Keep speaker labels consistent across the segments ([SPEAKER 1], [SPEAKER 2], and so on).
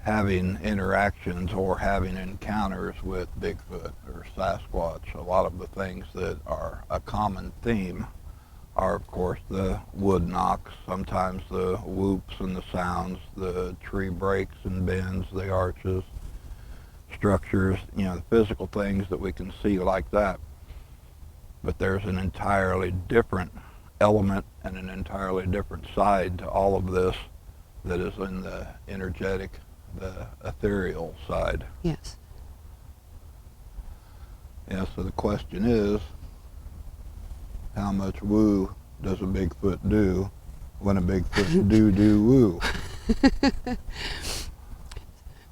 [SPEAKER 1] having interactions or having encounters with Bigfoot or Sasquatch. A lot of the things that are a common theme are, of course, the wood knocks, sometimes the whoops and the sounds, the tree breaks and bends, the arches, structures, the physical things that we can see like that. But there's an entirely different element and an entirely different side to all of this that is in the energetic, the ethereal side.
[SPEAKER 2] Yes.
[SPEAKER 1] Yeah, so the question is, how much woo does a Bigfoot do when a Bigfoot do woo?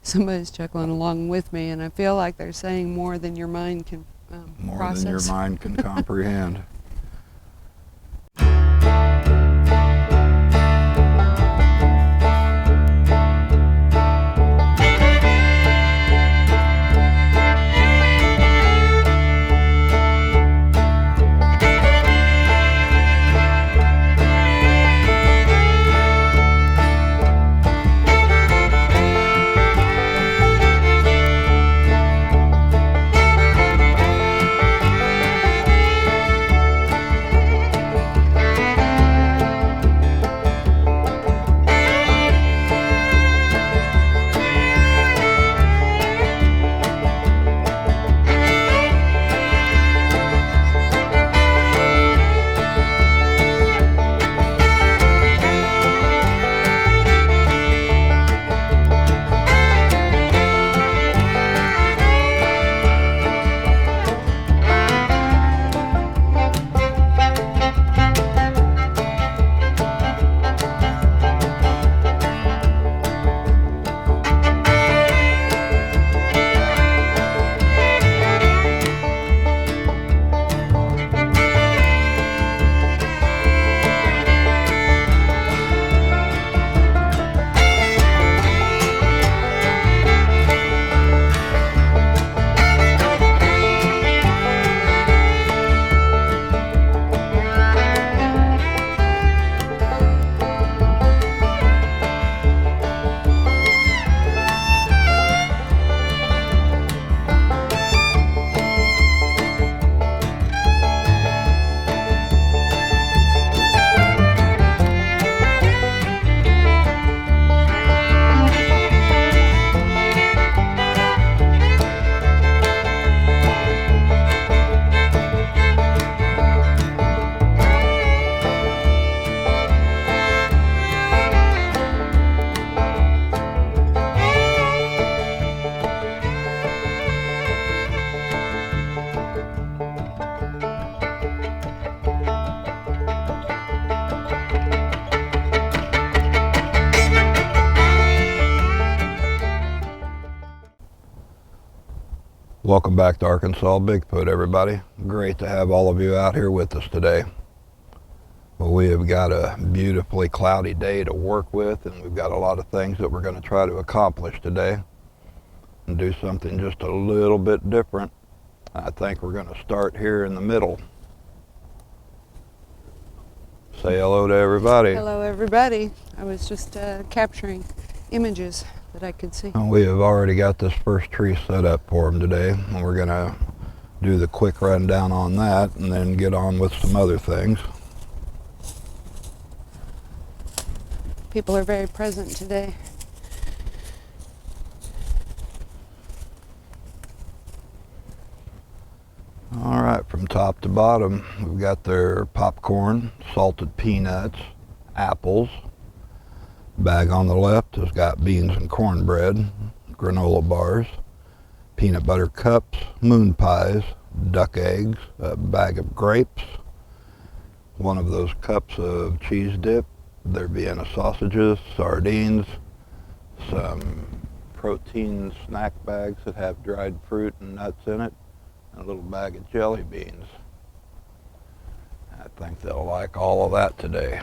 [SPEAKER 2] Somebody's chuckling along with me, and I feel like they're saying more than your mind can
[SPEAKER 1] More
[SPEAKER 2] process.
[SPEAKER 1] than your mind can comprehend. Welcome back to Arkansas Bigfoot, everybody. Great to have all of you out here with us today. Well, we have got a beautifully cloudy day to work with, and we've got a lot of things that we're going to try to accomplish today and do something just a little bit different. I think we're going to start here in the middle. Say hello to everybody.
[SPEAKER 2] Hello, everybody. I was just capturing images that I could see.
[SPEAKER 1] We have already got this first tree set up for them today, and we're going to do the quick rundown on that and then get on with some other things.
[SPEAKER 2] People are very present today.
[SPEAKER 1] All right, from top to bottom, we've got their popcorn, salted peanuts, apples. Bag on the left has got beans and cornbread, granola bars, peanut butter cups, moon pies, duck eggs, a bag of grapes, one of those cups of cheese dip, their Vienna sausages, sardines, some protein snack bags that have dried fruit and nuts in it, and a little bag of jelly beans. I think they'll like all of that today.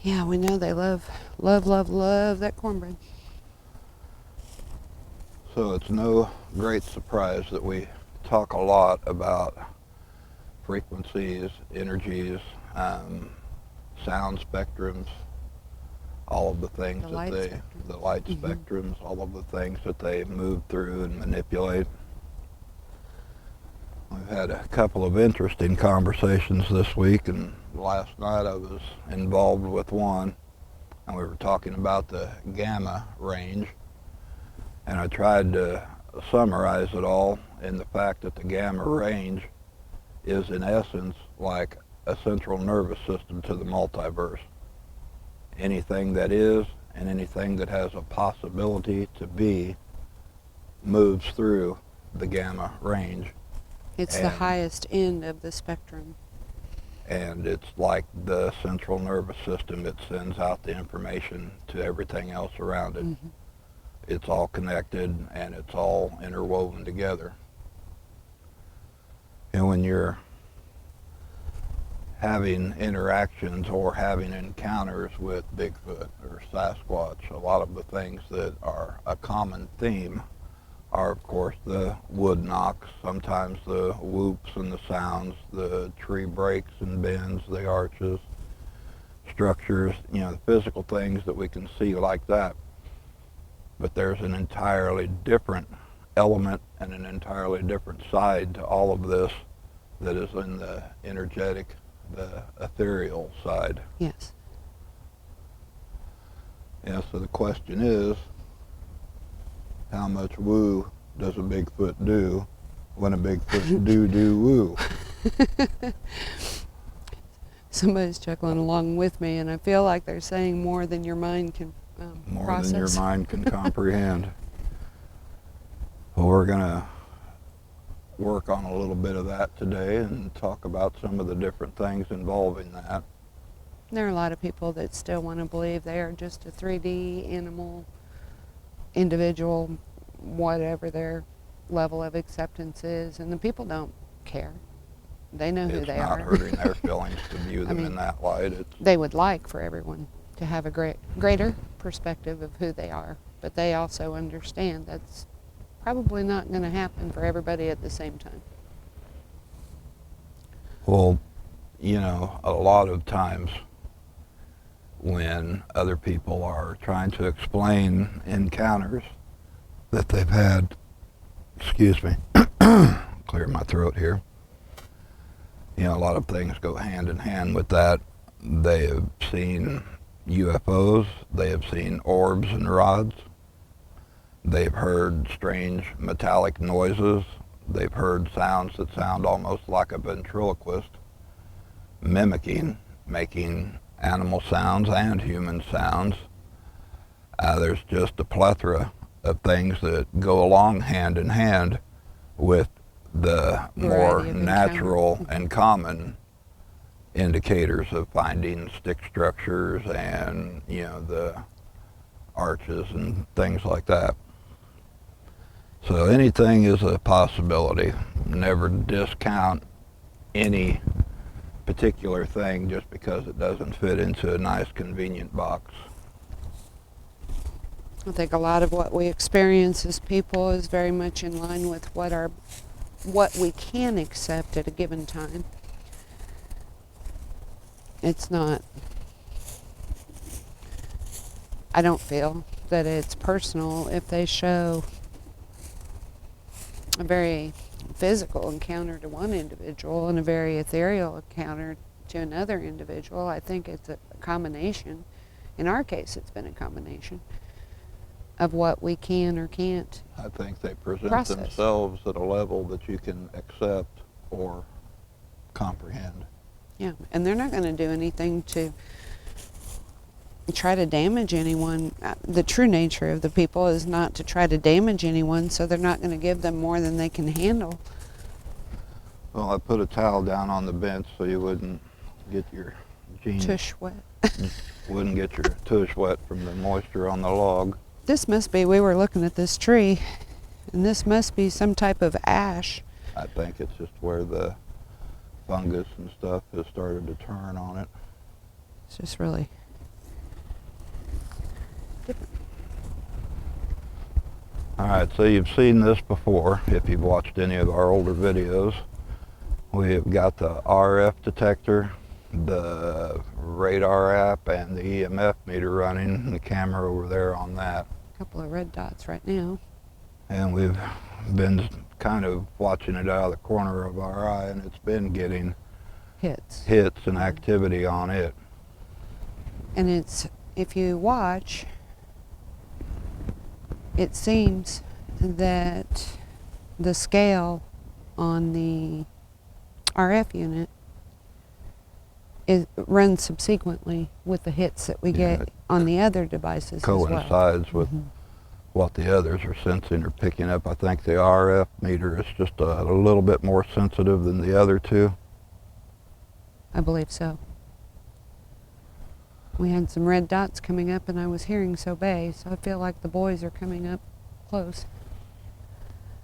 [SPEAKER 2] Yeah, we know they love that cornbread.
[SPEAKER 1] So it's no great surprise that we talk a lot about frequencies, energies, sound spectrums, all of the things
[SPEAKER 2] The
[SPEAKER 1] that
[SPEAKER 2] light
[SPEAKER 1] they,
[SPEAKER 2] spectrum.
[SPEAKER 1] the light
[SPEAKER 2] Mm-hmm.
[SPEAKER 1] spectrums, all of the things that they move through and manipulate. We've had a couple of interesting conversations this week, and last night I was involved with one, and we were talking about the gamma range, and I tried to summarize it all in the fact that the gamma range is in essence like a central nervous system to the multiverse. Anything that is and anything that has a possibility to be moves through the gamma range.
[SPEAKER 2] It's the highest end of the spectrum.
[SPEAKER 1] And it's like the central nervous system. It sends out the information to everything else around it.
[SPEAKER 2] Mm-hmm.
[SPEAKER 1] It's all connected and it's all interwoven together. And when you're having interactions or having encounters with Bigfoot or Sasquatch, a lot of the things that are a common theme are, of course, the wood knocks, sometimes the whoops and the sounds, the tree breaks and bends, the arches, structures, the physical things that we can see like that. But there's an entirely different element and an entirely different side to all of this that is in the energetic, the ethereal side.
[SPEAKER 2] Yes.
[SPEAKER 1] Yeah, so the question is, how much woo does a Bigfoot do when a Bigfoot do woo?
[SPEAKER 2] Somebody's chuckling along with me, and I feel like they're saying more than your mind can
[SPEAKER 1] More
[SPEAKER 2] process.
[SPEAKER 1] than your mind can comprehend. Well, we're going to work on a little bit of that today and talk about some of the different things involving that.
[SPEAKER 2] There are a lot of people that still want to believe they are just a 3D animal, individual, whatever their level of acceptance is, and the people don't care. They know who they are.
[SPEAKER 1] It's not hurting their feelings to view them in that light.
[SPEAKER 2] They would like for everyone to have a greater perspective of who they are, but they also understand that's probably not going to happen for everybody at the same time.
[SPEAKER 1] Well, a lot of times when other people are trying to explain encounters that they've had, excuse me, clear my throat here. A lot of things go hand in hand with that. They have seen UFOs, they have seen orbs and rods, they've heard strange metallic noises, they've heard sounds that sound almost like a ventriloquist, making animal sounds and human sounds. There's just a plethora of things that go along hand in hand with the more natural and common indicators of finding stick structures and, the arches and things like that. So anything is a possibility. Never discount any particular thing just because it doesn't fit into a nice convenient box.
[SPEAKER 2] I think a lot of what we experience as people is very much in line with what we can accept at a given time. It's not, I don't feel that it's personal if they show a very physical encounter to one individual and a very ethereal encounter to another individual. I think it's a combination. In our case, it's been a combination of what we can or can't
[SPEAKER 1] I think they present
[SPEAKER 2] process
[SPEAKER 1] themselves at a level that you can accept or comprehend.
[SPEAKER 2] Yeah, and they're not going to do anything to try to damage anyone. The true nature of the people is not to try to damage anyone, so they're not going to give them more than they can handle.
[SPEAKER 1] Well, I put a towel down on the bench so you wouldn't get your jeans
[SPEAKER 2] Tush wet.
[SPEAKER 1] wouldn't get your tush wet from the moisture on the log.
[SPEAKER 2] This must be, we were looking at this tree, and this must be some type of ash.
[SPEAKER 1] I think it's just where the fungus and stuff has started to turn on it.
[SPEAKER 2] It's just really different.
[SPEAKER 1] All right, so you've seen this before if you've watched any of our older videos. We've got the RF detector, the radar app and the EMF meter running, and the camera over there on that.
[SPEAKER 2] A couple of red dots right now.
[SPEAKER 1] And we've been kind of watching it out of the corner of our eye, and it's been getting
[SPEAKER 2] Hits.
[SPEAKER 1] and activity on it.
[SPEAKER 2] And it's, if you watch, it seems that the scale on the RF unit runs subsequently with the hits that we get on the other devices
[SPEAKER 1] Coincides
[SPEAKER 2] as well.
[SPEAKER 1] with what the others are sensing or picking up. I think the RF meter is just a little bit more sensitive than the other two.
[SPEAKER 2] I believe so. We had some red dots coming up, and I was hearing Sobey, so I feel like the boys are coming up close.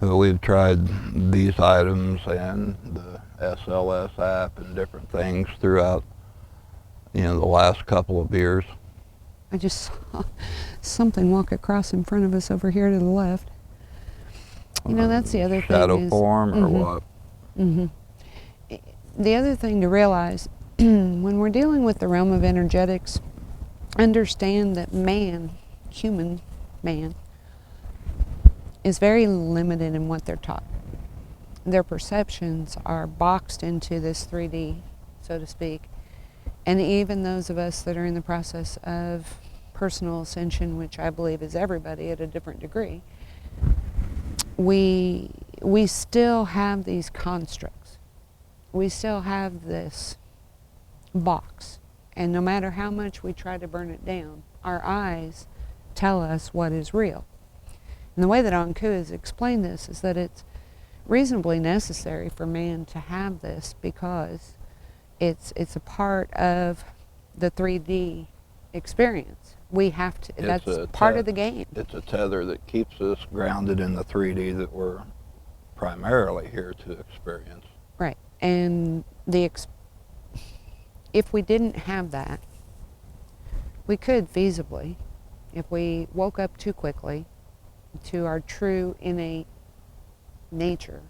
[SPEAKER 1] We've tried these items and the SLS app and different things throughout, the last couple of years.
[SPEAKER 2] I just saw something walk across in front of us over here to the left. That's the other thing.
[SPEAKER 1] Shadow form or what?
[SPEAKER 2] The other thing to realize, when we're dealing with the realm of energetics, understand that human man, is very limited in what they're taught. Their perceptions are boxed into this 3D, so to speak. And even those of us that are in the process of personal ascension, which I believe is everybody at a different degree, we still have these constructs. We still have this box. And no matter how much we try to burn it down, our eyes tell us what is real. And the way that Anku has explained this is that it's reasonably necessary for man to have this because it's a part of the 3D experience. We have to, that's part of the game.
[SPEAKER 1] It's a tether that keeps us grounded in the 3D that we're primarily here to experience.
[SPEAKER 2] Right. And if we didn't have that, we could feasibly, if we woke up too quickly to our true innate nature,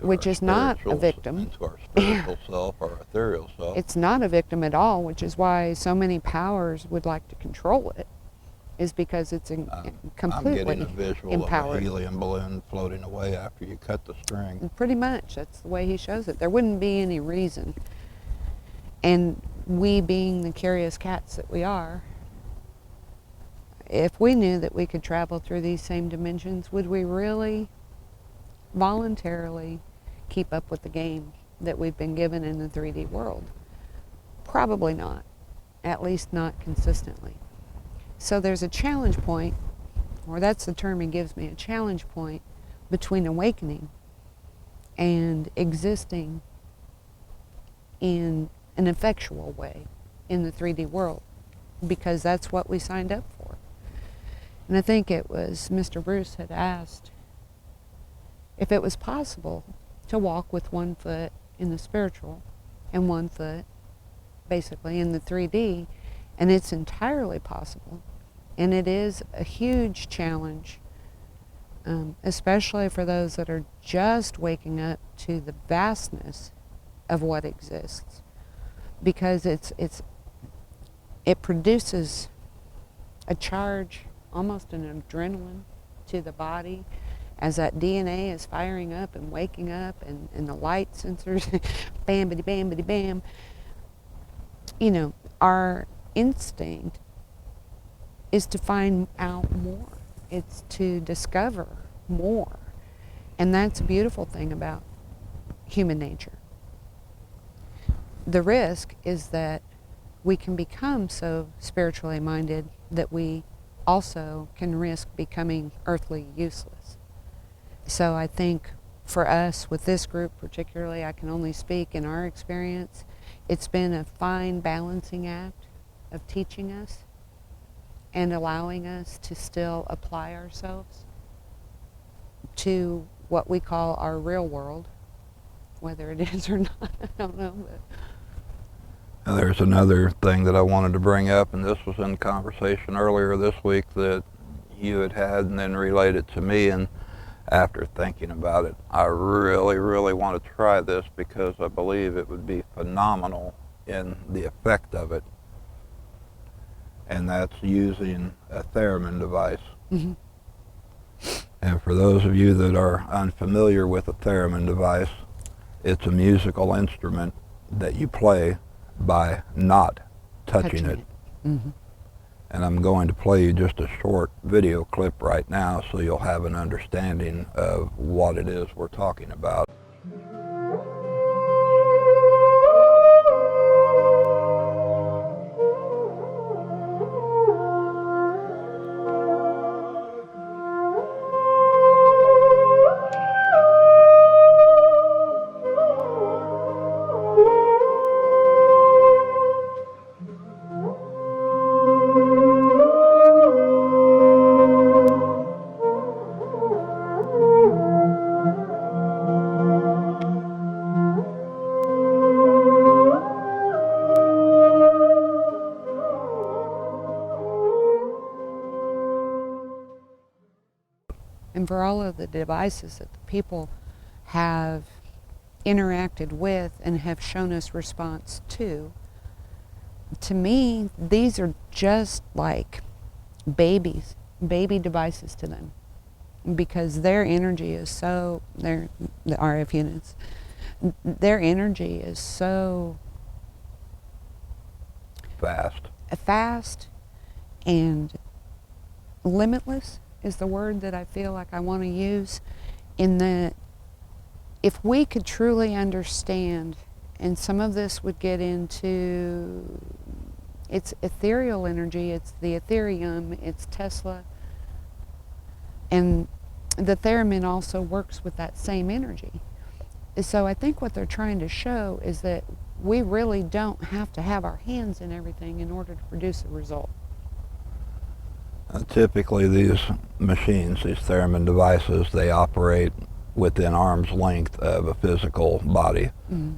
[SPEAKER 2] which is not a victim.
[SPEAKER 1] Into our spiritual self, our ethereal self.
[SPEAKER 2] It's not a victim at all, which is why so many powers would like to control it, is because it's completely
[SPEAKER 1] I'm getting a visual
[SPEAKER 2] empowered.
[SPEAKER 1] of a helium balloon floating away after you cut the string.
[SPEAKER 2] Pretty much, that's the way he shows it. There wouldn't be any reason. And we, being the curious cats that we are, if we knew that we could travel through these same dimensions, would we really voluntarily keep up with the game that we've been given in the 3D world? Probably not, at least not consistently. So there's a challenge point, or that's the term he gives me, a challenge point between awakening and existing in an effectual way in the 3D world, because that's what we signed up for. And I think it was Mr. Bruce had asked if it was possible to walk with one foot in the spiritual and one foot basically in the 3D, and it's entirely possible. And it is a huge challenge, especially for those that are just waking up to the vastness of what exists, because it produces a charge, almost an adrenaline to the body, as that DNA is firing up and waking up, and the light sensors, bam, bam, bam. Our instinct is to find out more. It's to discover more. And that's a beautiful thing about human nature. The risk is that we can become so spiritually minded that we also can risk becoming earthly useless. So I think for us, with this group particularly, I can only speak in our experience, it's been a fine balancing act of teaching us and allowing us to still apply ourselves to what we call our real world, whether it is or not, I don't know. But
[SPEAKER 1] Now, there's another thing that I wanted to bring up, and this was in conversation earlier this week that you had and then relayed it to me, and after thinking about it, I really want to try this because I believe it would be phenomenal in the effect of it. And that's using a Theremin device.
[SPEAKER 2] Mm-hmm.
[SPEAKER 1] And for those of you that are unfamiliar with a Theremin device, it's a musical instrument that you play by not touching it.
[SPEAKER 2] Mm-hmm.
[SPEAKER 1] And I'm going to play you just a short video clip right now so you'll have an understanding of what it is we're talking about.
[SPEAKER 2] And for all of the devices that the people have interacted with and have shown us response to me, these are just like baby devices to them, because their energy is so, the RF units, their energy is so fast and limitless is the word that I feel like I want to use, in that if we could truly understand, and some of this would get into, it's ethereal energy, it's the Ethereum, it's Tesla, and the Theremin also works with that same energy. So I think what they're trying to show is that we really don't have to have our hands in everything in order to produce a result.
[SPEAKER 1] Typically these machines, these Theremin devices, they operate within arm's length of a physical body,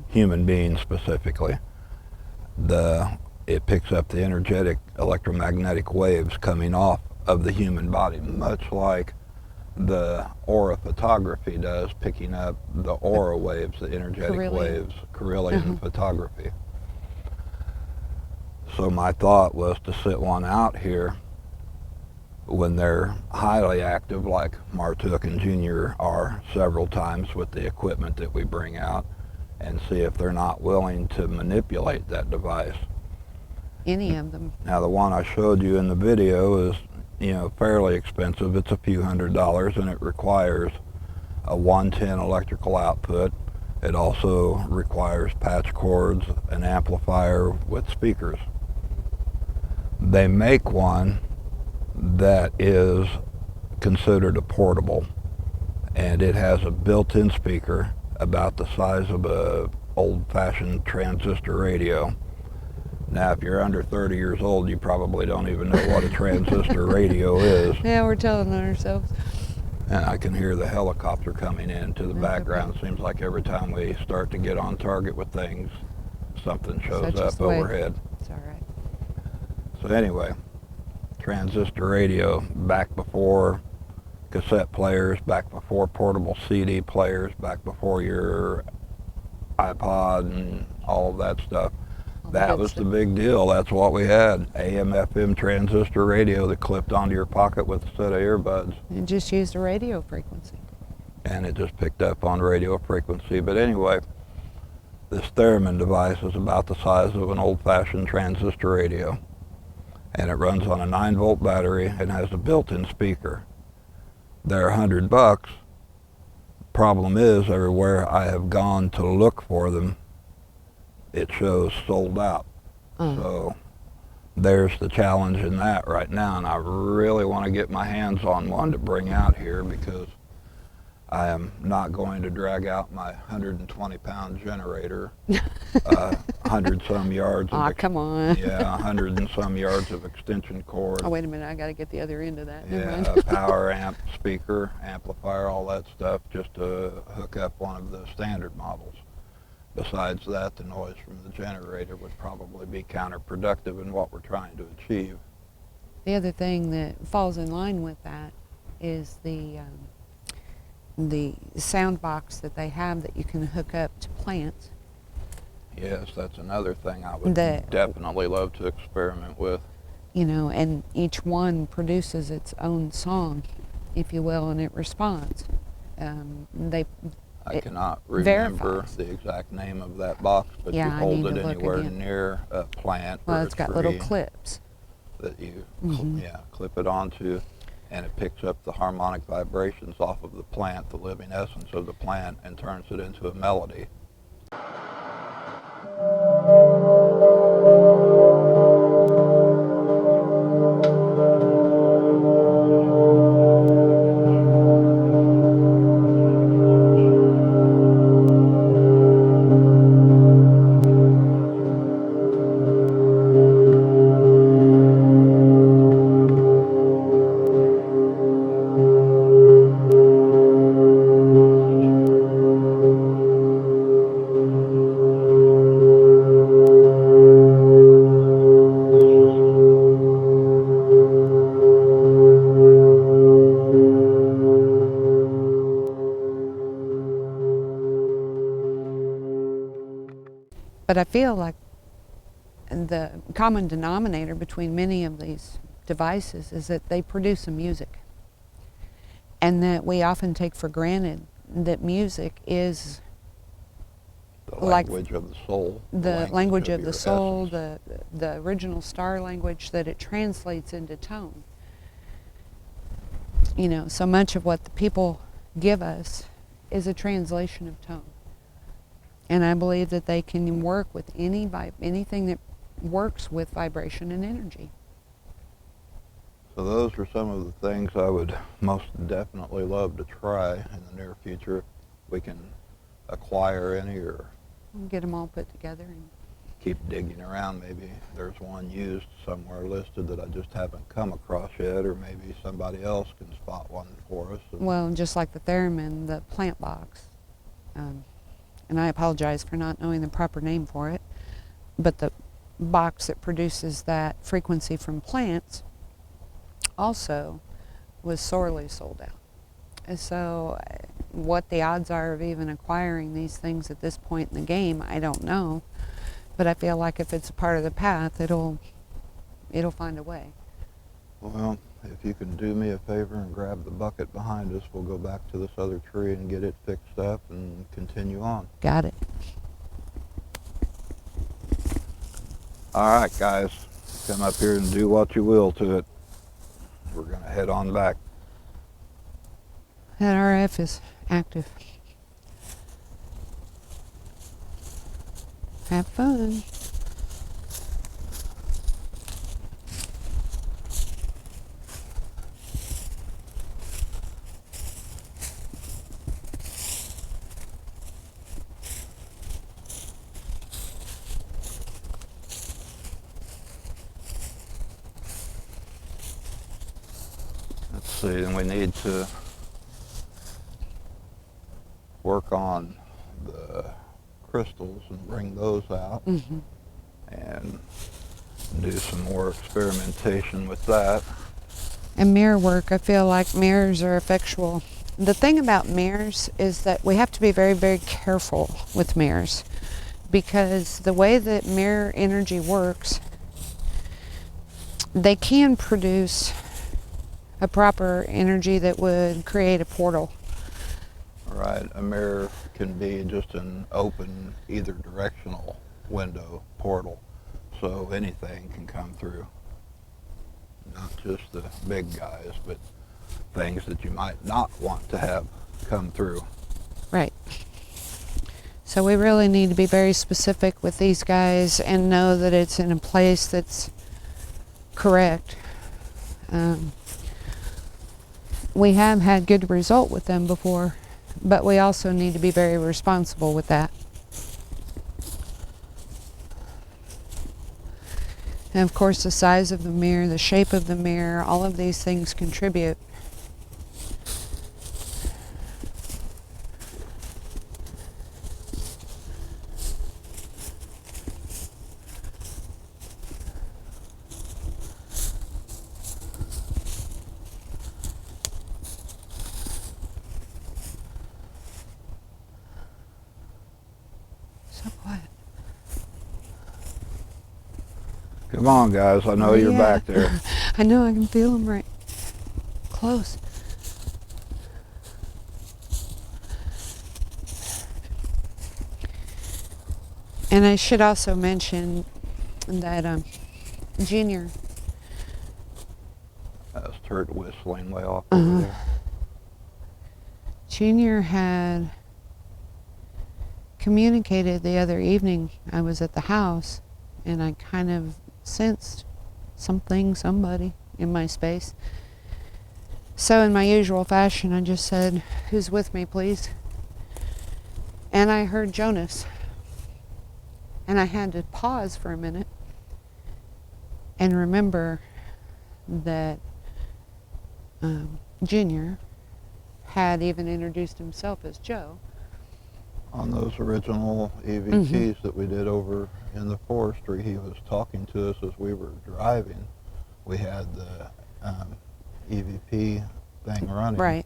[SPEAKER 1] human beings specifically. It picks up the energetic electromagnetic waves coming off of the human body, much like the aura photography does, picking up the aura waves, the energetic waves, Carillion photography. So my thought was to sit one out here when they're highly active, like Martuk and Junior are several times with the equipment that we bring out, and see if they're not willing to manipulate that device.
[SPEAKER 2] Any of them.
[SPEAKER 1] Now the one I showed you in the video is, fairly expensive. It's a few $100s, and it requires a 110 electrical output. It also requires patch cords, an amplifier with speakers. They make one that is considered a portable, and it has a built-in speaker about the size of a old-fashioned transistor radio. Now if you're under 30 years old, you probably don't even know what a transistor radio is.
[SPEAKER 2] Yeah, we're telling on ourselves.
[SPEAKER 1] And I can hear the helicopter coming into the background. Seems like every time we start to get on target with things, something shows up overhead.
[SPEAKER 2] It's all right.
[SPEAKER 1] So anyway, transistor radio, back before cassette players, back before portable CD players, back before your iPod and all of that stuff. That was the big deal. That's what we had. AM, FM transistor radio that clipped onto your pocket with a set of earbuds.
[SPEAKER 2] It just used a radio frequency.
[SPEAKER 1] And it just picked up on radio frequency. But anyway, this Theremin device is about the size of an old-fashioned transistor radio. And it runs on a 9-volt battery and has a built-in speaker. They're $100. Problem is, everywhere I have gone to look for them, it shows sold out. So there's the challenge in that right now, and I really want to get my hands on one to bring out here, because I am not going to drag out my 120-pound generator, 100 some yards.
[SPEAKER 2] Come on.
[SPEAKER 1] Yeah, 100 and some yards of extension cord.
[SPEAKER 2] Oh, wait a minute, I got to get the other end of that.
[SPEAKER 1] Yeah, power amp, speaker, amplifier, all that stuff, just to hook up one of the standard models. Besides that, the noise from the generator would probably be counterproductive in what we're trying to achieve.
[SPEAKER 2] The other thing that falls in line with that is the sound box that they have that you can hook up to plants.
[SPEAKER 1] Yes, that's another thing I would
[SPEAKER 2] The-
[SPEAKER 1] definitely love to experiment with.
[SPEAKER 2] You know, and each one produces its own song, if you will, and it responds. They
[SPEAKER 1] I
[SPEAKER 2] It
[SPEAKER 1] cannot remember
[SPEAKER 2] verifies.
[SPEAKER 1] the exact name of that box, but
[SPEAKER 2] Yeah,
[SPEAKER 1] you
[SPEAKER 2] I
[SPEAKER 1] hold
[SPEAKER 2] need
[SPEAKER 1] it
[SPEAKER 2] to look
[SPEAKER 1] anywhere
[SPEAKER 2] again.
[SPEAKER 1] near a plant or
[SPEAKER 2] Well,
[SPEAKER 1] a
[SPEAKER 2] it's got little
[SPEAKER 1] tree
[SPEAKER 2] clips.
[SPEAKER 1] that you
[SPEAKER 2] Mhm.
[SPEAKER 1] clip it onto, and it picks up the harmonic vibrations off of the plant, the living essence of the plant, and turns it into a melody.
[SPEAKER 2] But I feel like the common denominator between many of these devices is that they produce a music. And that we often take for granted that music is
[SPEAKER 1] The
[SPEAKER 2] like
[SPEAKER 1] language of the soul.
[SPEAKER 2] the language of the
[SPEAKER 1] your
[SPEAKER 2] soul,
[SPEAKER 1] essence.
[SPEAKER 2] the original star language, that it translates into tone. You know, so much of what the people give us is a translation of tone. And I believe that they can work with anything that works with vibration and energy.
[SPEAKER 1] So those are some of the things I would most definitely love to try in the near future. If we can acquire any or
[SPEAKER 2] Get them all put together. And
[SPEAKER 1] keep digging around. Maybe there's one used somewhere listed that I just haven't come across yet, or maybe somebody else can spot one for us.
[SPEAKER 2] well, just like the Theremin, the plant box. And I apologize for not knowing the proper name for it, but the box that produces that frequency from plants also was sorely sold out. And so what the odds are of even acquiring these things at this point in the game, I don't know. But I feel like if it's a part of the path, it'll find a way.
[SPEAKER 1] Well, if you can do me a favor and grab the bucket behind us, we'll go back to this other tree and get it fixed up and continue on.
[SPEAKER 2] Got it.
[SPEAKER 1] All right, guys, come up here and do what you will to it. We're going to head on back.
[SPEAKER 2] That RF is active. Have fun.
[SPEAKER 1] Let's see, and we need to work on the crystals and bring those out
[SPEAKER 2] Mm-hmm.
[SPEAKER 1] and do some more experimentation with that.
[SPEAKER 2] And mirror work, I feel like mirrors are effectual. The thing about mirrors is that we have to be very, very careful with mirrors, because the way that mirror energy works, they can produce a proper energy that would create a portal.
[SPEAKER 1] Right, a mirror can be just an open, either directional window, portal, so anything can come through. Not just the big guys, but things that you might not want to have come through.
[SPEAKER 2] Right. So we really need to be very specific with these guys and know that it's in a place that's correct. We have had good result with them before, but we also need to be very responsible with that. And of course, the size of the mirror, the shape of the mirror, all of these things contribute. So quiet.
[SPEAKER 1] Come on, guys. I know you're back there.
[SPEAKER 2] I know. I can feel them right close. And I should also mention that Junior.
[SPEAKER 1] That's turtle whistling way off over there.
[SPEAKER 2] Junior had communicated the other evening. I was at the house, and I kind of sensed somebody in my space. So in my usual fashion, I just said, "Who's with me, please?" And I heard Jonas. And I had to pause for a minute and remember that Junior had even introduced himself as Joe.
[SPEAKER 1] On those original EVPs that we did over in the forestry, he was talking to us as we were driving. We had the EVP thing running.
[SPEAKER 2] Right.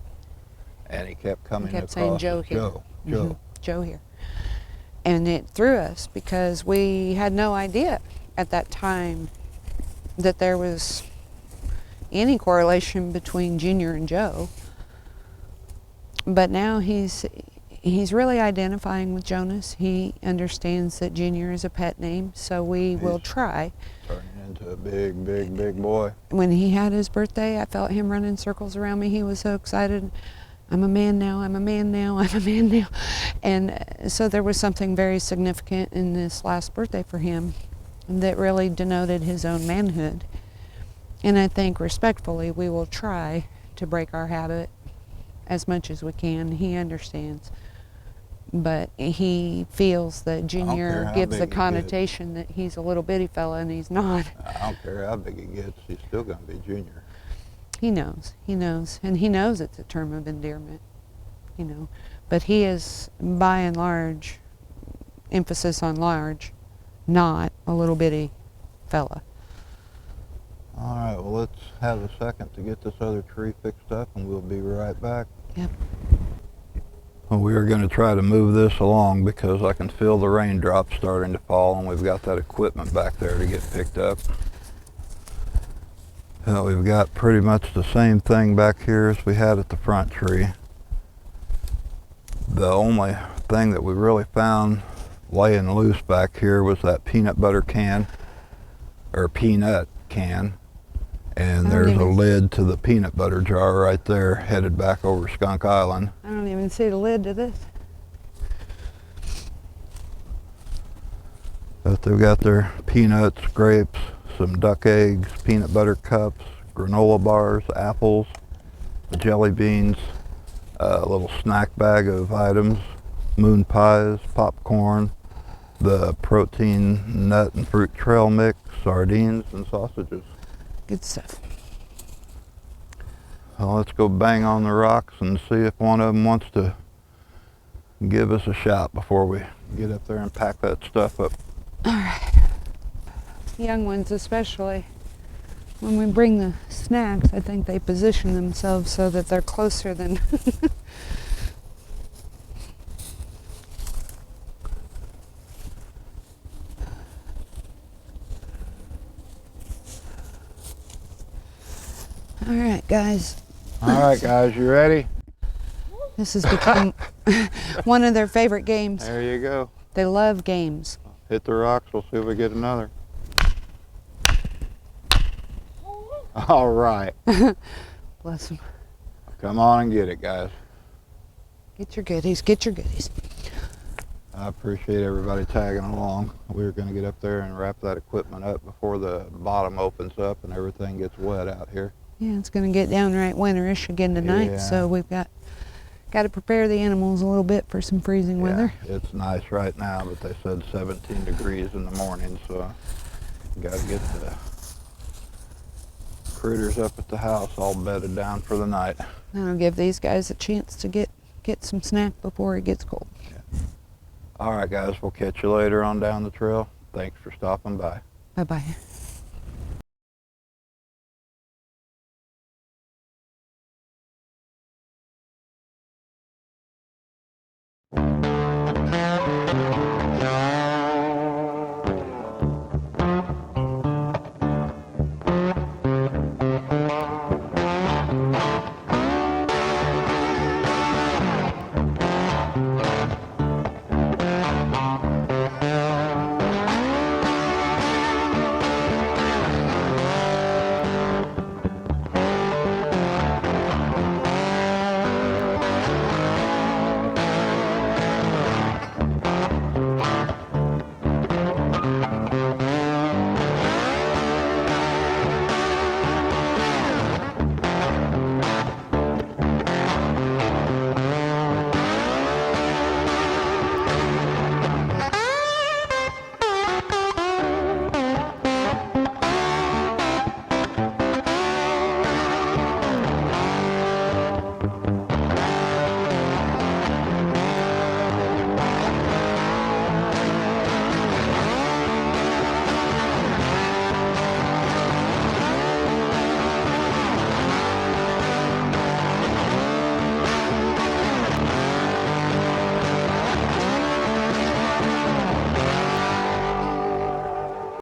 [SPEAKER 1] And he kept coming
[SPEAKER 2] He kept
[SPEAKER 1] across
[SPEAKER 2] saying Joe
[SPEAKER 1] as
[SPEAKER 2] here.
[SPEAKER 1] Joe.
[SPEAKER 2] Joe here. And it threw us because we had no idea at that time that there was any correlation between Junior and Joe. But now he's really identifying with Jonas. He understands that Junior is a pet name, so we will try.
[SPEAKER 1] Turning into a big boy.
[SPEAKER 2] When he had his birthday, I felt him running circles around me. He was so excited. I'm a man now, I'm a man now, I'm a man now. And so there was something very significant in this last birthday for him that really denoted his own manhood. And I think respectfully, we will try to break our habit as much as we can. He understands. But he feels that Junior gives the connotation that he's a little bitty fella, and he's not.
[SPEAKER 1] I don't care how big he gets, he's still going to be Junior.
[SPEAKER 2] He knows, and he knows it's a term of endearment, but he is, by and large, emphasis on large, not a little bitty fella.
[SPEAKER 1] All right, well, let's have a second to get this other tree fixed up, and we'll be right back.
[SPEAKER 2] Yep.
[SPEAKER 1] Well, we are going to try to move this along because I can feel the raindrops starting to fall, and we've got that equipment back there to get picked up. We've got pretty much the same thing back here as we had at the front tree. The only thing that we really found laying loose back here was that peanut butter can, or peanut can, and there's a lid to the peanut butter jar right there headed back over Skunk Island.
[SPEAKER 2] I don't even see the lid to this.
[SPEAKER 1] But they've got their peanuts, grapes, some duck eggs, peanut butter cups, granola bars, apples, jelly beans, a little snack bag of items, moon pies, popcorn, the protein nut and fruit trail mix, sardines, and sausages.
[SPEAKER 2] Good stuff.
[SPEAKER 1] Well, let's go bang on the rocks and see if one of them wants to give us a shot before we get up there and pack that stuff up.
[SPEAKER 2] All right. Young ones especially. When we bring the snacks, I think they position themselves so that they're closer than... All right, guys.
[SPEAKER 1] All right, guys, you ready?
[SPEAKER 2] This has become one of their favorite games.
[SPEAKER 1] There you go.
[SPEAKER 2] They love games.
[SPEAKER 1] Hit the rocks, we'll see if we get another. All right.
[SPEAKER 2] Bless them.
[SPEAKER 1] Come on and get it, guys.
[SPEAKER 2] Get your goodies, get your goodies.
[SPEAKER 1] I appreciate everybody tagging along. We're going to get up there and wrap that equipment up before the bottom opens up and everything gets wet out here.
[SPEAKER 2] Yeah, it's going to get downright winterish again tonight, so we've got to prepare the animals a little bit for some freezing weather.
[SPEAKER 1] It's nice right now, but they said 17 degrees in the morning, so got to get the critters up at the house all bedded down for the night.
[SPEAKER 2] That'll give these guys a chance to get some snack before it gets cold.
[SPEAKER 1] Yeah. All right, guys, we'll catch you later on down the trail. Thanks for stopping by.
[SPEAKER 2] Bye-bye.